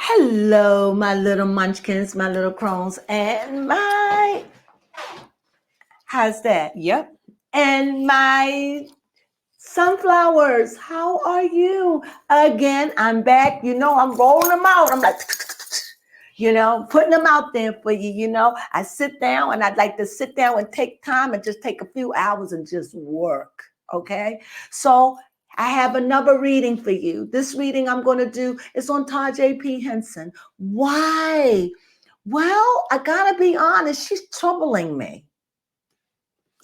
Hello, my little munchkins, my little crones, and my, how's that? Yep. And my sunflowers, how are you? Again, I'm back. I'm rolling them out. I'm like, putting them out there for you. I sit down and I'd like to sit down and take time and just take a few hours and just work. Okay. So I have another reading for you. This reading I'm going to do is on Taraji Henson. Why? Well, I gotta be honest, she's troubling me.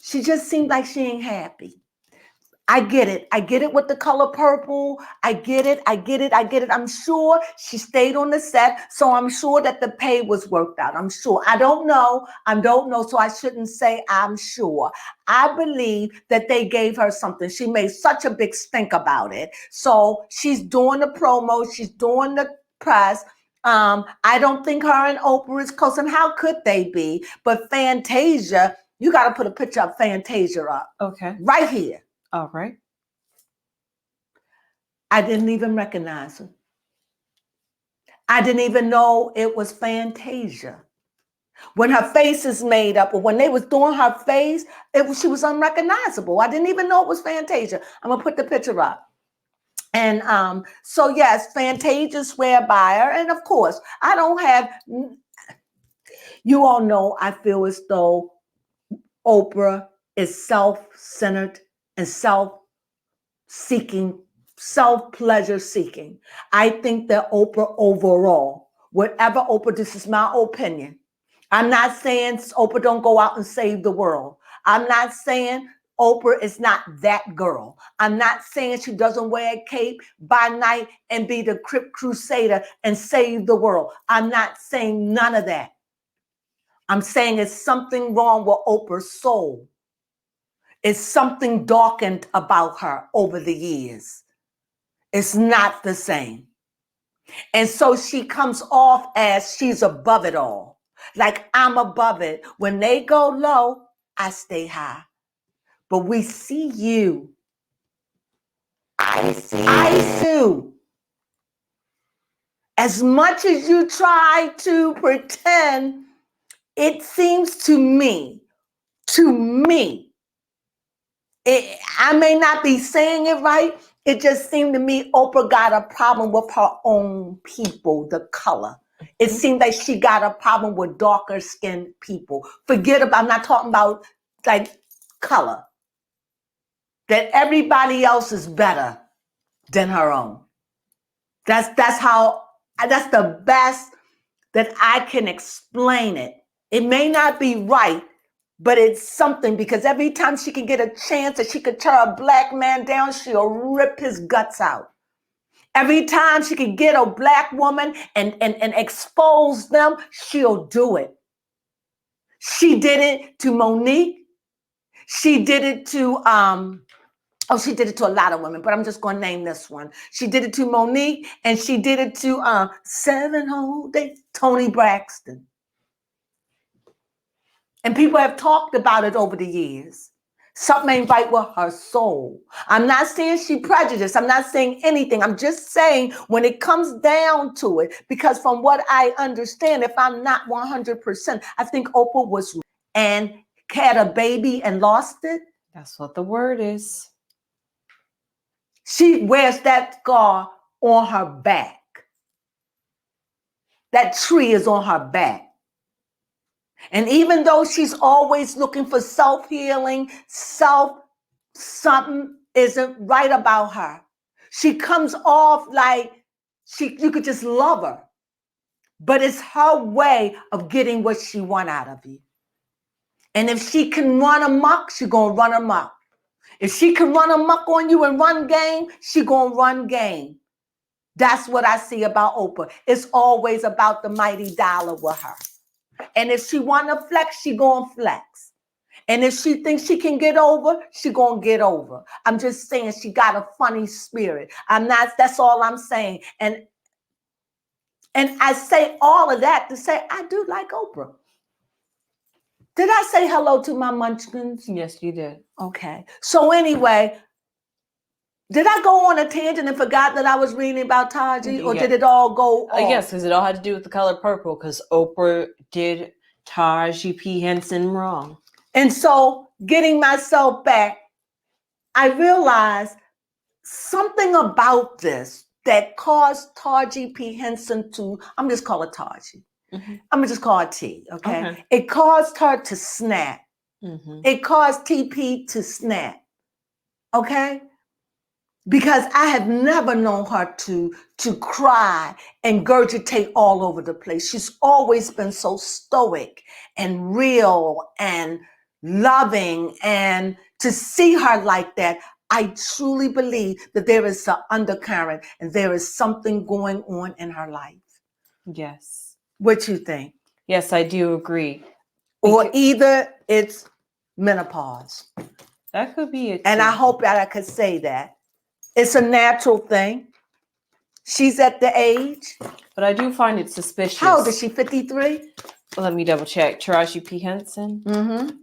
She just seems like she ain't happy. I get it. I get it with the color purple. I get it. I get it. I get it. I'm sure she stayed on the set, so I'm sure that the pay was worked out. I'm sure. I don't know. I don't know, so I shouldn't say I'm sure. I believe that they gave her something. She made such a big stink about it. So she's doing the promo. She's doing the press. I don't think her and Oprah is close, and how could they be? But Fantasia, you got to put a picture of Fantasia up. Okay. Right here. All right. I didn't even recognize her. I didn't even know it was Fantasia. When her face is made up, or when they was doing her face, she was unrecognizable. I didn't even know it was Fantasia. I'm gonna put the picture up. And so yes, Fantasia swear by her. And of course, I don't have, you all know I feel as though Oprah is self-centered and self-seeking, self-pleasure seeking. I think that Oprah overall, whatever Oprah, this is my opinion. I'm not saying Oprah don't go out and save the world. I'm not saying Oprah is not that girl. I'm not saying she doesn't wear a cape by night and be the crusader and save the world. I'm not saying none of that. I'm saying it's something wrong with Oprah's soul. It's something darkened about her over the years. It's not the same. And so she comes off as she's above it all. Like I'm above it. When they go low, I stay high. But we see you. I see you. As much as you try to pretend, it seems to me, I may not be saying it right. It just seemed to me Oprah got a problem with her own people, the color. It seemed like she got a problem with darker skinned people. I'm not talking about like color. That everybody else is better than her own. That's the best that I can explain it. It may not be right, but it's something, because every time she can get a chance that she could tear a black man down, she'll rip his guts out. Every time she can get a black woman and expose them, she'll do it. She did it to Monique. She did it to she did it to a lot of women, but I'm just going to name this one. She did it to Monique, and she did it to 7 whole days, Toni Braxton. And people have talked about it over the years. Something ain't right with her soul. I'm not saying she prejudiced. I'm not saying anything. I'm just saying when it comes down to it, because from what I understand, if I'm not 100%, I think Oprah was and had a baby and lost it. That's what the word is. She wears that scar on her back. That tree is on her back. And even though she's always looking for self-healing, something isn't right about her. She comes off like you could just love her. But it's her way of getting what she wants out of you. And if she can run amok, she's going to run amok. If she can run amok on you and run game, she's going to run game. That's what I see about Oprah. It's always about the mighty dollar with her. And if she want to flex, she going to flex. And if she thinks she can get over, she going to get over. I'm just saying she got a funny spirit. That's all I'm saying. And I say all of that to say I do like Oprah. Did I say hello to my munchkins? Yes, you did. Okay. So anyway, Did I go on a tangent and forgot that I was reading about Taraji, or Yeah. did it all go off? Yes, because it all had to do with the color purple. Because Oprah did Taraji P. Henson wrong. And so, getting myself back, I realized something about this that caused Taraji P. Henson to, I'm just call it Taraji. Mm-hmm. I'm gonna just call it T, okay? Okay. It caused her to snap. Mm-hmm. It caused TP to snap, okay? Because I have never known her to cry and gurgitate all over the place. She's always been so stoic and real and loving. And to see her like that, I truly believe that there is an undercurrent and there is something going on in her life. Yes. What you think? Yes, I do agree. Or either it's menopause. That could be it. And too. I hope that I could say that. It's a natural thing. She's at the age. But I do find it suspicious. How old is she? 53? Let me double check. Taraji P. Henson. Mm-hmm.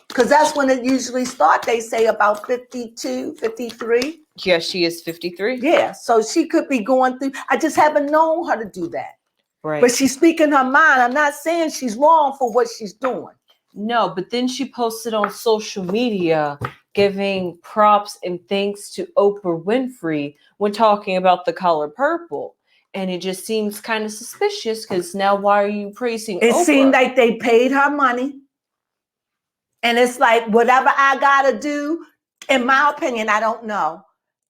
Because that's when it usually starts. They say about 52, 53. Yes, she is 53. Yeah, so she could be going through. I just haven't known her to do that. Right. But she's speaking her mind. I'm not saying she's wrong for what she's doing. No, but then she posted on social media giving props and thanks to Oprah Winfrey when talking about the color purple. And it just seems kind of suspicious because now why are you praising It Oprah? seemed like they paid her money. And it's like, whatever I got to do, in my opinion, I don't know.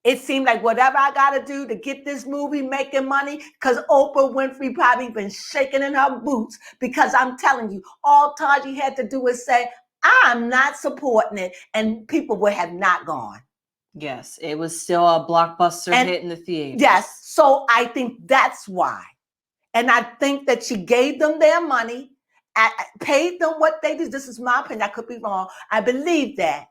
It seemed like whatever I got to do to get this movie making money, because Oprah Winfrey probably been shaking in her boots, because I'm telling you, all Taraji had to do is say, I'm not supporting it, and people would have not gone. Yes, it was still a blockbuster hit in the theater. Yes, so I think that's why. And I think that she gave them their money, paid them what they did. This is my opinion. I could be wrong. I believe that.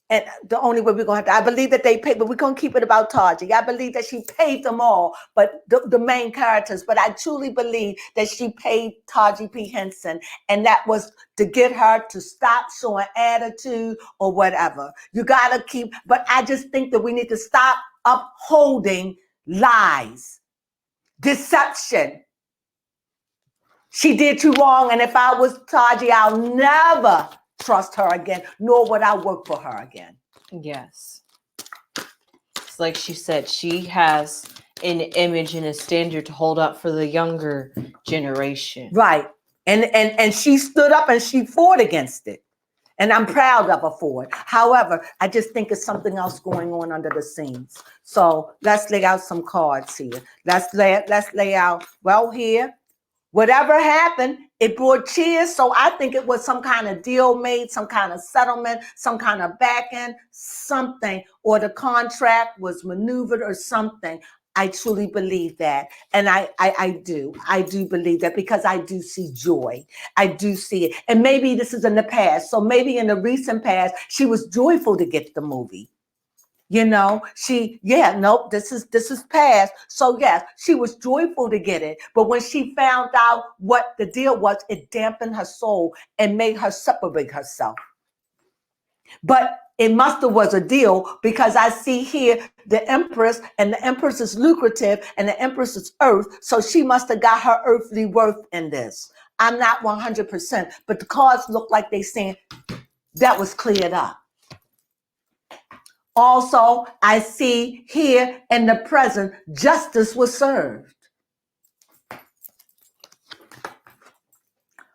And the only way we're going to have to, I believe that they paid, but we're going to keep it about Taraji. I believe that she paid them all, but the main characters. But I truly believe that she paid Taraji P. Henson, and that was to get her to stop showing attitude or whatever. You got to keep, but I just think that we need to stop upholding lies, deception. She did you wrong, and if I was Taraji, I'll never trust her again, nor would I work for her again. Yes. It's like she said, she has an image and a standard to hold up for the younger generation. Right. And she stood up and she fought against it. And I'm proud of her for it. However, I just think it's something else going on under the scenes. So let's lay out some cards here. Let's lay out, well, here. Whatever happened, it brought cheers. So I think it was some kind of deal made, some kind of settlement, some kind of back end, something, or the contract was maneuvered or something. I truly believe that. And I do believe that, because I do see joy. I do see it. And maybe this is in the past. So maybe in the recent past, she was joyful to get the movie. You know, this is past. So yes, she was joyful to get it. But when she found out what the deal was, it dampened her soul and made her separate herself. But it must have was a deal, because I see here the Empress, and the Empress is lucrative, and the Empress is earth. So she must have got her earthly worth in this. I'm not 100%, but the cards look like they saying that was cleared up. Also, I see here in the present, justice was served.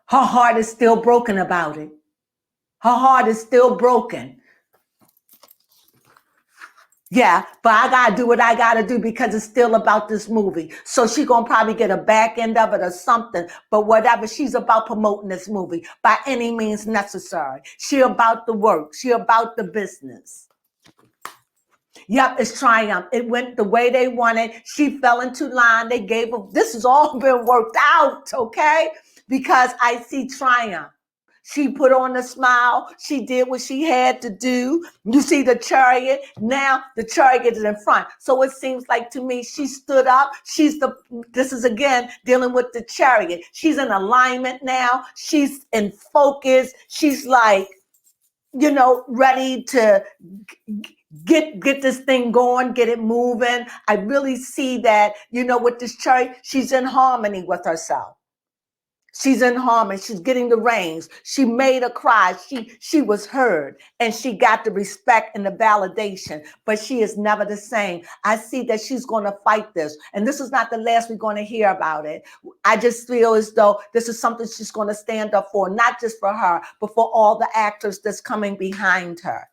Her heart is still broken about it. Her heart is still broken. Yeah, but I got to do what I got to do, because it's still about this movie. So she's going to probably get a back end of it or something. But whatever, she's about promoting this movie by any means necessary. She about the work. She about the business. Yep, it's triumph. It went the way they wanted. She fell into line. They gave her, this has all been worked out, okay? Because I see triumph. She put on a smile. She did what she had to do. You see the chariot. Now the chariot is in front. So it seems like to me, she stood up. This is again dealing with the chariot. She's in alignment now. She's in focus. She's like, ready to get this thing going, get it moving. I really see that, with this chart, she's in harmony with herself. She's in harmony. She's getting the reins. She made a cry. She was heard, and she got the respect and the validation, but she is never the same. I see that she's going to fight this, and this is not the last we're going to hear about it. I just feel as though this is something she's going to stand up for, not just for her, but for all the actors that's coming behind her.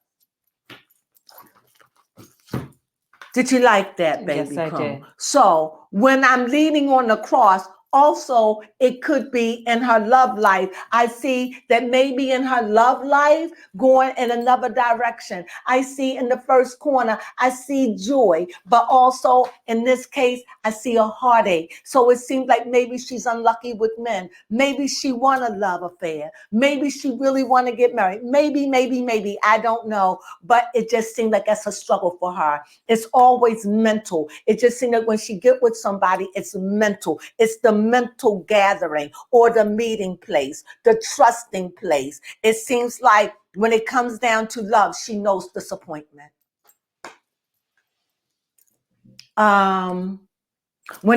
Did you like that, baby? Yes, I did. So when I'm leaning on the cross, also, it could be in her love life. I see that maybe in her love life going in another direction. I see in the first corner, I see joy, but also in this case, I see a heartache. So it seems like maybe she's unlucky with men. Maybe she want a love affair. Maybe she really want to get married. Maybe, I don't know. But it just seemed like that's a struggle for her. It's always mental. It just seems like when she get with somebody, it's mental. It's the mental gathering or the meeting place, the trusting place. It seems like when it comes down to love, she knows disappointment. When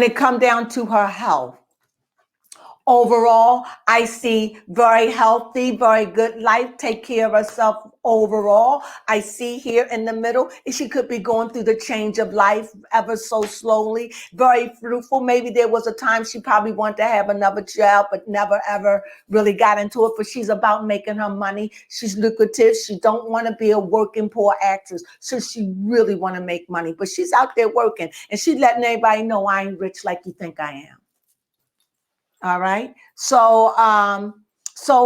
it comes down to her health, overall, I see very healthy, very good life, take care of herself overall. I see here in the middle, she could be going through the change of life ever so slowly, very fruitful. Maybe there was a time she probably wanted to have another child, but never ever really got into it. But she's about making her money. She's lucrative. She don't want to be a working poor actress. So she really want to make money, but she's out there working, and she's letting everybody know I ain't rich like you think I am. All right. So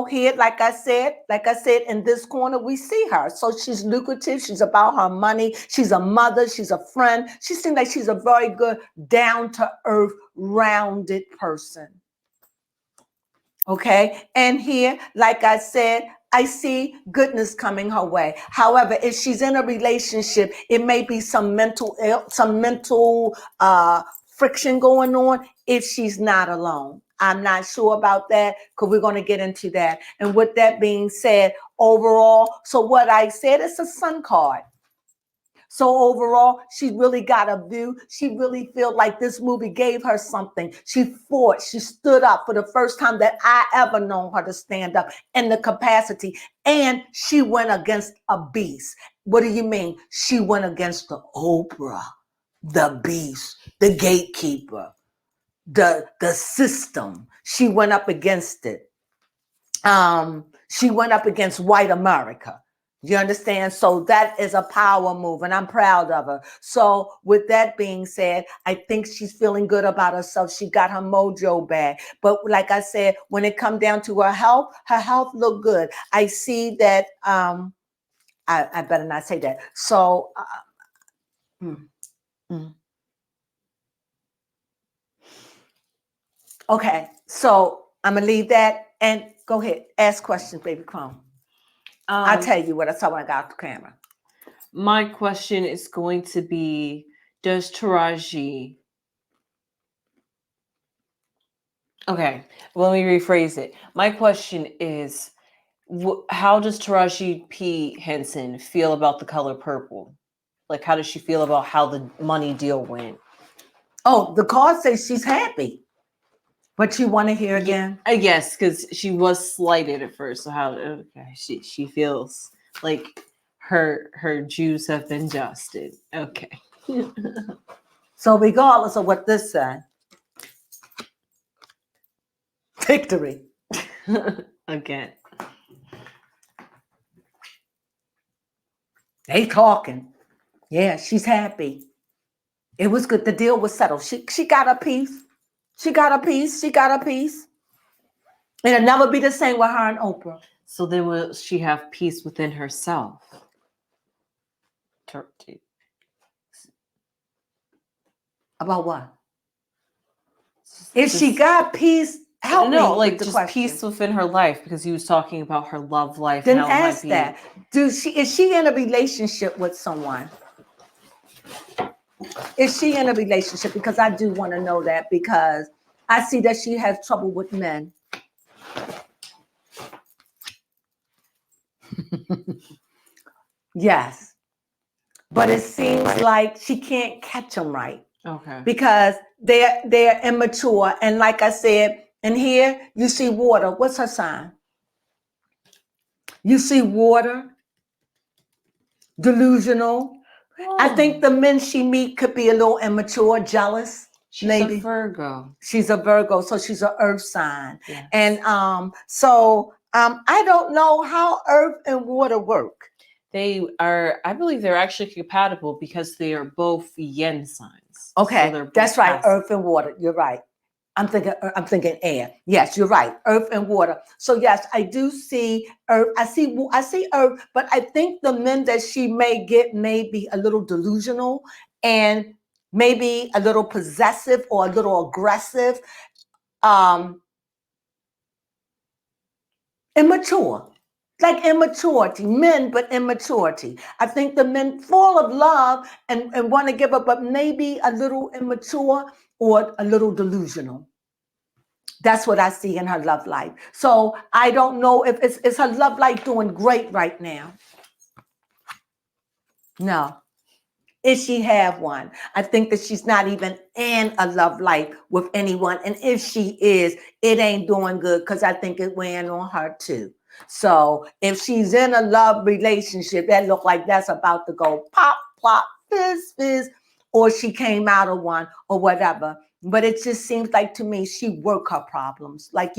here, like I said, in this corner, we see her. So she's lucrative. She's about her money. She's a mother. She's a friend. She seems like she's a very good, down to earth, rounded person. Okay. And here, like I said, I see goodness coming her way. However, if she's in a relationship, it may be some mental friction going on if she's not alone. I'm not sure about that because we're going to get into that. And with that being said, overall, so what I said is a sun card. So overall, she really got a view. She really felt like this movie gave her something. She fought. She stood up for the first time that I ever known her to stand up in the capacity. And she went against a beast. What do you mean? She went against the Oprah, the beast, the gatekeeper, the system. She went up against it. She went up against white America. You understand? So that is a power move, and I'm proud of her. So with that being said, I think she's feeling good about herself. She got her mojo back. But like I said, when it comes down to her health look good. I see that, I better not say that. So, okay, so I'm going to leave that and go ahead. Ask questions, baby Crone. I'll tell you what I saw when I got off the camera. My question is going to be, does Taraji... Okay, let me rephrase it. My question is, how does Taraji P. Henson feel about the color purple? Like, how does she feel about how the money deal went? Oh, the card says she's happy. But you want to hear again? Yes, because she was slighted at first. So she feels like her Jews have been dusted. Okay. So regardless of what this said, victory. Again. They talking. Yeah, she's happy. It was good. The deal was settled. She got a piece. She got a piece. It'll never be the same with her and Oprah. So then will she have peace within herself? About what? If she got peace, help me with the just question. Peace within her life, because he was talking about her love life. Then ask that. Is she in a relationship with someone? Is she in a relationship? Because I do want to know that, because I see that she has trouble with men. Yes. but it seems like she can't catch them right Okay. because they're immature. And like I said, and here you see water. What's her sign? You see water, delusional. I think the men she meet could be a little immature, jealous. She's maybe a Virgo. She's a Virgo, so she's an earth sign. Yes. And I don't know how earth and water work. They are, I believe they're actually compatible because they are both yen signs. Okay, So that's right, passive. earth and water. You're right. I'm thinking air. Yes, you're right. Earth and water. So yes, I do see earth. I see earth, but I think the men that she may get may be a little delusional and maybe a little possessive or a little aggressive, immature. Like immaturity, men, but immaturity. I think the men full of love and want to give up, but maybe a little immature or a little delusional. That's what I see in her love life. So I don't know if is her love life doing great right now. No. If she have one, I think that she's not even in a love life with anyone. And if she is, it ain't doing good because I think it weighing on her too. So if she's in a love relationship, that look like that's about to go pop, plop, fizz, fizz, or she came out of one or whatever. But it just seems like to me, she work her problems. Like,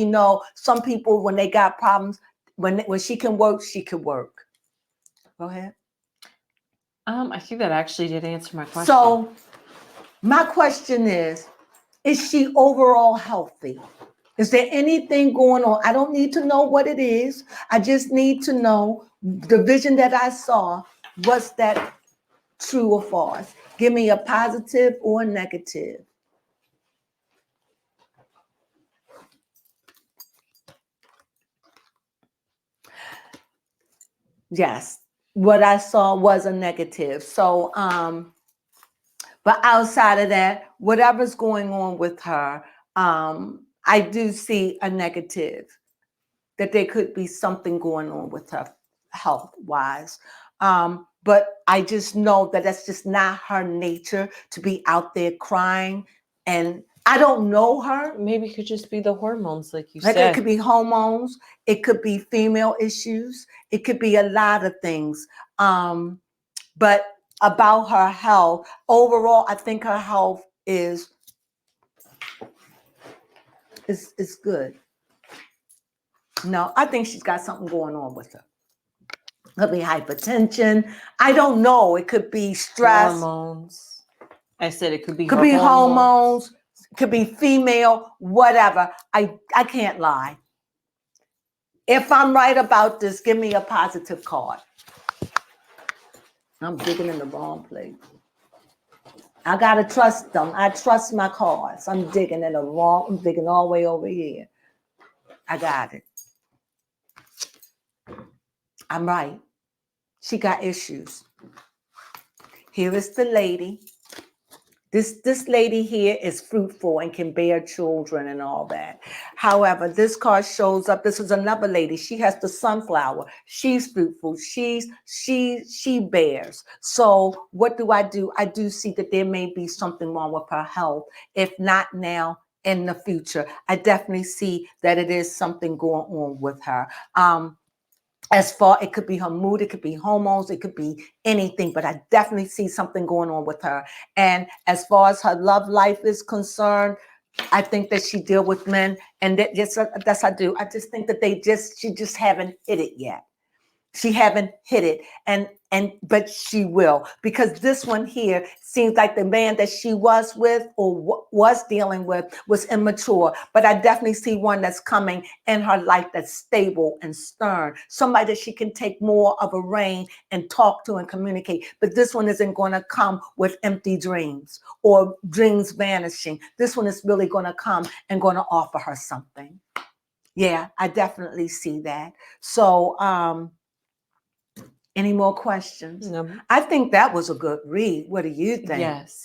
some people, when they got problems, when she can work, she can work. Go ahead. I think that actually did answer my question. So my question is she overall healthy? Is there anything going on? I don't need to know what it is. I just need to know the vision that I saw. Was that true or false? Give me a positive or a negative. Yes, what I saw was a negative. So, but outside of that, whatever's going on with her, I do see a negative, that there could be something going on with her health wise. But I just know that that's just not her nature to be out there crying. And I don't know her. Maybe it could just be the hormones, like you Like said. it could be hormones. It could be female issues. It could be a lot of things. But about her health, overall, I think her health is good. No, I think she's got something going on with her. Could be hypertension. I don't know. It could be stress. Hormones. I said it could be Could be hormones. Could be female. Whatever. I can't lie. If I'm right about this, give me a positive card. I'm digging in the wrong place. I gotta trust them. I trust my cards. I'm digging all the way over here. I got it. I'm right. She got issues. Here is the lady. This lady here is fruitful and can bear children and all that. However, this card shows up. This is another lady. She has the sunflower. She's fruitful. She bears. So what do? I do see that there may be something wrong with her health. If not now, in the future, I definitely see that it is something going on with her. As far, it could be her mood, it could be hormones, it could be anything, but I definitely see something going on with her. And as far as her love life is concerned, I think that she deal with men, and that's I do. I just think that she just haven't hit it yet. She haven't hit it, but she will, because this one here seems like the man that she was with or was dealing with was immature. But I definitely see one that's coming in her life that's stable and stern, somebody that she can take more of a reign and talk to and communicate. But this one isn't going to come with empty dreams or dreams vanishing. This one is really going to come and going to offer her something. Yeah, I definitely see that. So, any more questions? No. I think that was a good read. What do you think? Yes.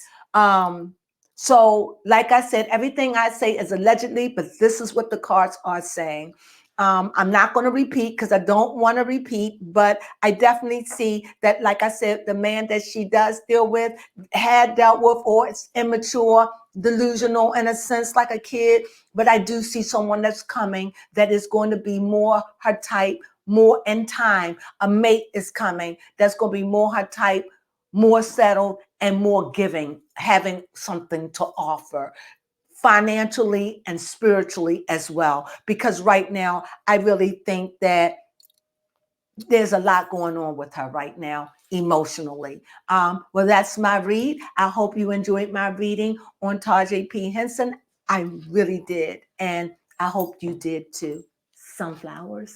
So like I said, everything I say is allegedly, but this is what the cards are saying. I'm not going to repeat because I don't want to repeat, but I definitely see that, like I said, the man that she does deal with had dealt with, or it's immature, delusional in a sense, like a kid. But I do see someone that's coming that is going to be more her type, more in time. A mate is coming that's going to be more her type, more settled, and more giving, having something to offer financially and spiritually as well. Because right now, I really think that there's a lot going on with her right now emotionally. Well, that's my read. I hope you enjoyed my reading on Taraji P. Henson. I really did. And I hope you did too. Sunflowers.